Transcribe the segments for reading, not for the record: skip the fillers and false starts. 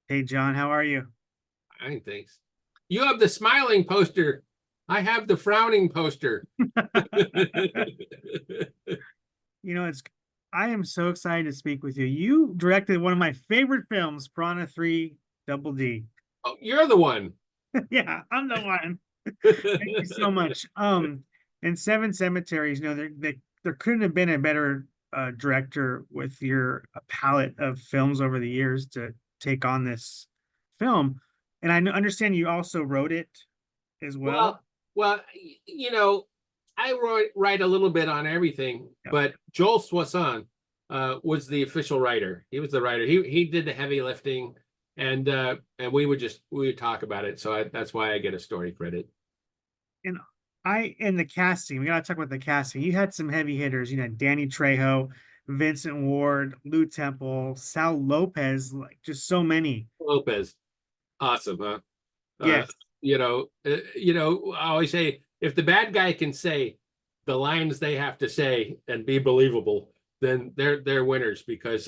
Hey John, how are you? I thanks. You have the smiling poster. I have the frowning poster. It's I am so excited to speak with you. You directed one of my favorite films, Piranha 3 Double D. Oh, you're the one. Yeah, I'm the one. Thank you so much. And Seven Cemeteries, there couldn't have been a better director with your palette of films over the years to take on this film. And understand you also wrote it as well. Well, well, I write a little bit on everything, Yep. but Joel Soisson was the official writer. He was the writer. He did the heavy lifting, and we would talk about it. So that's why I get a story credit. And in the casting, we gotta talk about the casting. You had some heavy hitters, Danny Trejo, Vincent Ward, Lou Temple, Sal Lopez, like just so many. Lopez, awesome, huh? Uh, Yes. I always say if the bad guy can say the lines they have to say and be believable, then they're winners because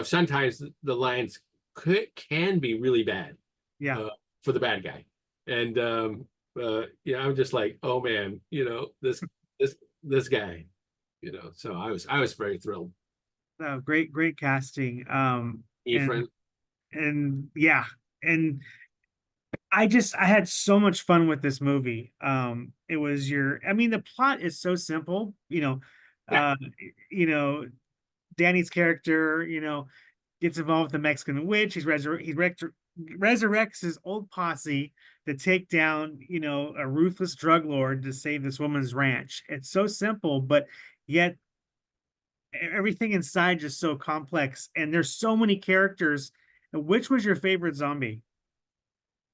sometimes the lines can be really bad Yeah. uh, for the bad guy, and I'm just like, oh man, this this guy, So I was very thrilled. No, great casting. Efren, And yeah, and I had so much fun with this movie. It was I mean, the plot is so simple, yeah, uh, you know, Danny's character, gets involved with the Mexican witch. Resurrects his old posse to take down, a ruthless drug lord to save this woman's ranch. It's so simple, but yet everything inside just so complex. And there's so many characters. Which was your favorite zombie?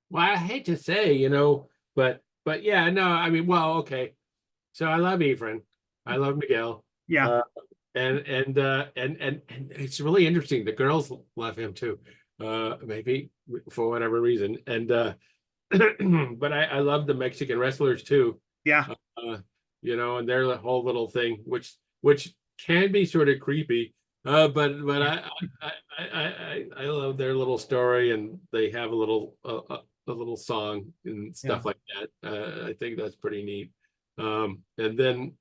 well, I hate to say, but yeah, no, I mean, well, okay. So I love Efren. I love Miguel. Yeah, Uh, and it's really interesting. The girls love him too. Maybe for whatever reason. And but I love the Mexican wrestlers too. yeah, Uh, and their whole little thing, which can be sort of creepy. But I love their little story, and they have a little song and yeah, stuff like that. I think that's pretty neat. And then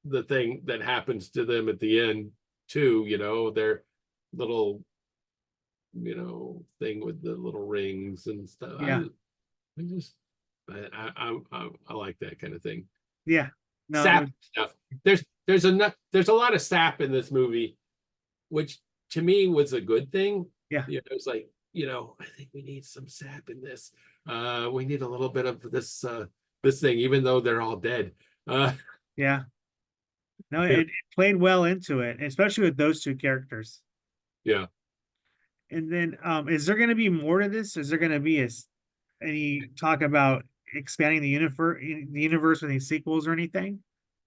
the thing that happens to them at the end too, their little thing with the little rings and stuff. yeah, I just I like that kind of thing. yeah. No, it was, Sap stuff. There's a lot of sap in this movie, which to me was a good thing. yeah, It's like, I think we need some sap in this. We need a little bit of this thing, even though they're all dead. Uh yeah. No, it played well into it, especially with those two characters. yeah. And then, is there going to be more to this? Is there going to be any talk about expanding the universe with any sequels or anything?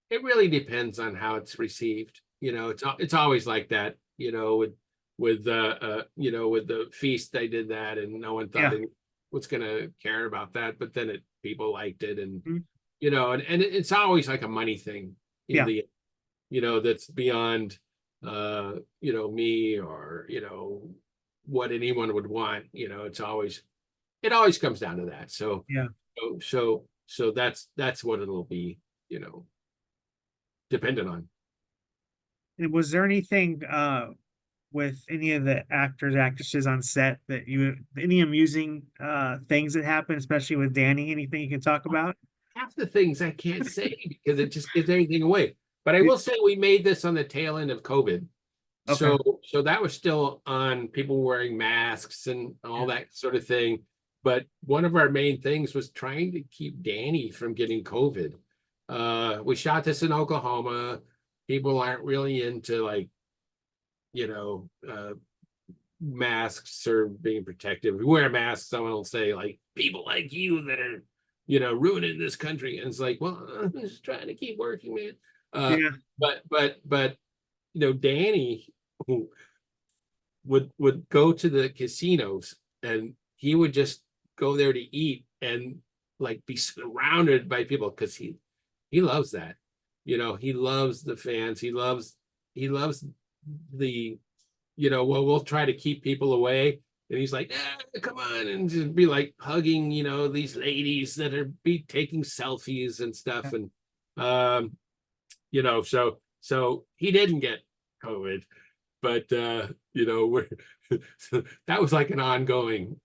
It really depends on how it's received. It's always like that, with the feast they did that and no one thought Yeah. it was gonna care about that, but then people liked it and Mhm. it's always like a money thing in Yeah. that's beyond me or what anyone would want. It always comes down to that. So Yeah. that's what it'll be, dependent on. And was there anything with any of the actors, actresses on set that any amusing things that happened, especially with Danny? Anything you can talk about? Half the things I can't say because it just gives everything away. But I will say we made this on the tail end of COVID. Okay. So that was still on people wearing masks and Yeah. all that sort of thing. But one of our main things was trying to keep Danny from getting COVID. We shot this in Oklahoma. People aren't really into like, you know, uh, masks or being protective. If we wear masks, someone will say like people like you that are, ruining this country. And it's like, well, I'm just trying to keep working, man. Uh, Yeah. but Danny who would go to the casinos and he would just go there to eat and like be surrounded by people because he loves that. He loves the fans. He loves the, well, we'll try to keep people away, and he's like, come on, and just be like hugging, these ladies that are be taking selfies and stuff. And um, so he didn't get COVID, but we're so that was like an ongoing,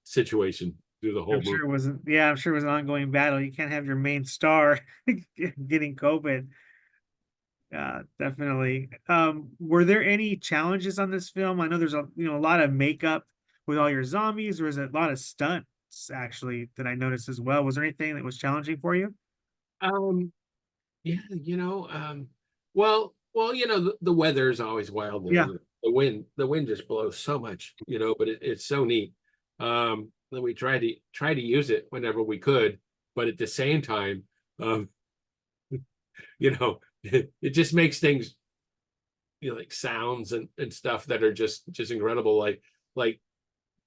situation through the I'm whole movie. sure it wasn't, yeah, I'm sure it was an ongoing battle. You can't have your main star getting COVID. Definitely. Were there any challenges on this film? I know there's a lot of makeup with all your zombies. There was a lot of stunts actually that I noticed as well. Was there anything that was challenging for you? Um, yeah, well, the weather is always wild there. Yeah, The wind just blows so much, but it's so neat. That we try to use it whenever we could, but at the same time, um, it just makes things, like sounds and stuff that are just incredible. Like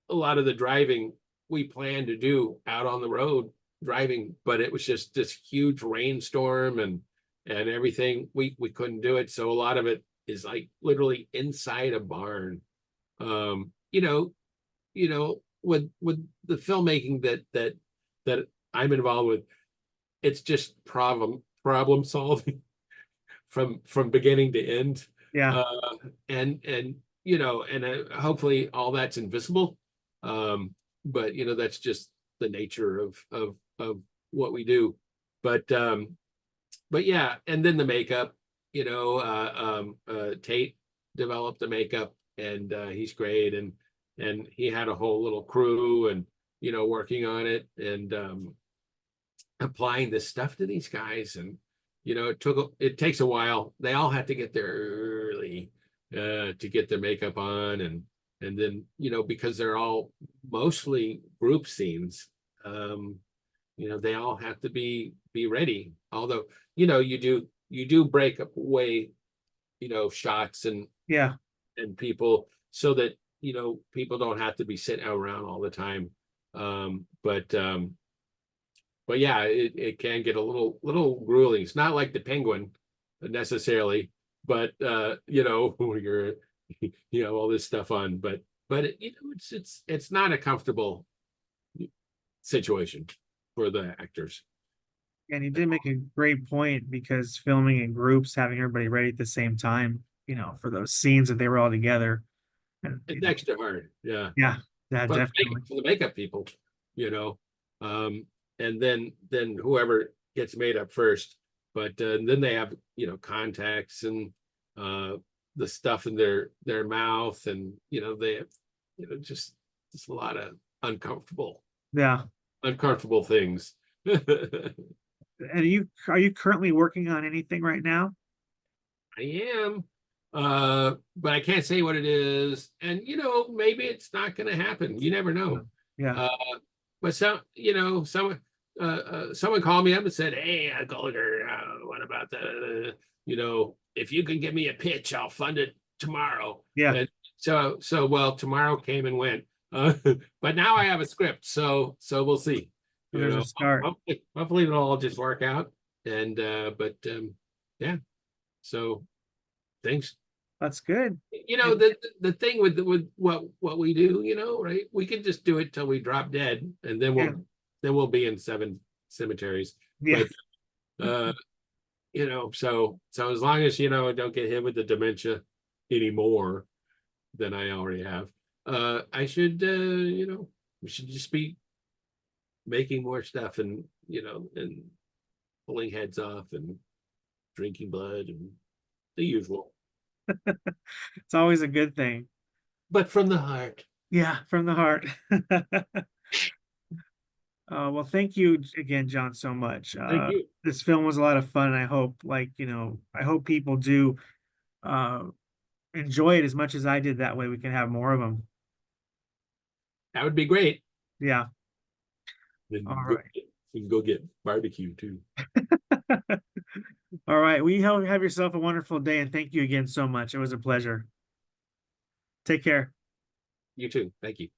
a lot of the driving we planned to do out on the road driving, but it was just this huge rainstorm and everything. We couldn't do it. So a lot of it is like literally inside a barn. Um, you know, with the filmmaking that I'm involved with, it's just problem solving from beginning to end. yeah, Uh, and hopefully all that's invisible. Um, but that's just the nature of what we do. But yeah, and then the makeup, Tate developed the makeup, and he's great, and he had a whole little crew, and working on it, and applying this stuff to these guys. And it takes a while. They all have to get there early to get their makeup on, and then because they're all mostly group scenes, they all have to be ready. Although you do break up away shots yeah. and people, so that people don't have to be sitting around all the time. But yeah, it can get a little grueling. It's not like the Penguin necessarily, but when you're all this stuff on, but it's not a comfortable situation for the actors. And you did make a great point because filming in groups, having everybody ready at the same time, for those scenes that they were all together. And It's extra hard, yeah. yeah, yeah, For the definitely. for the makeup people, you know, um, and then whoever gets made up first, but then they have contacts and uh, the stuff in their mouth, and they have just a lot of uncomfortable Yeah. uncomfortable things. I And are you currently working on anything right now? am, but I can't say what it is, and maybe it's not going to happen. You never know. Yeah. Uh, but someone called me up and said, "Hey, Gulager, what about if you can give me a pitch, I'll fund it tomorrow." Yeah. And well, tomorrow came and went, but now I have a script, so we'll see. So there's a start. Hopefully it'll all just work out, and but yeah. So thanks. That's good. And The thing with what we do, right? We can just do it till we drop dead, and then yeah, we'll be in 7 cemeteries. yeah, But so as long as I don't get hit with the dementia anymore than I already have, I should we should just be making more stuff, and pulling heads off and drinking blood and the usual, it's always a good thing. but from the heart. Yeah, from the heart. Well, thank you again, John, so much. Thank you. This film was a lot of fun. And I hope, I hope people do uh, enjoy it as much as I did. That way, we can have more of them. That would be great. Yeah. Then All go right. we can go get barbecue too. All right. We have yourself a wonderful day, and thank you again so much. It was a pleasure. Take care. You too. Thank you.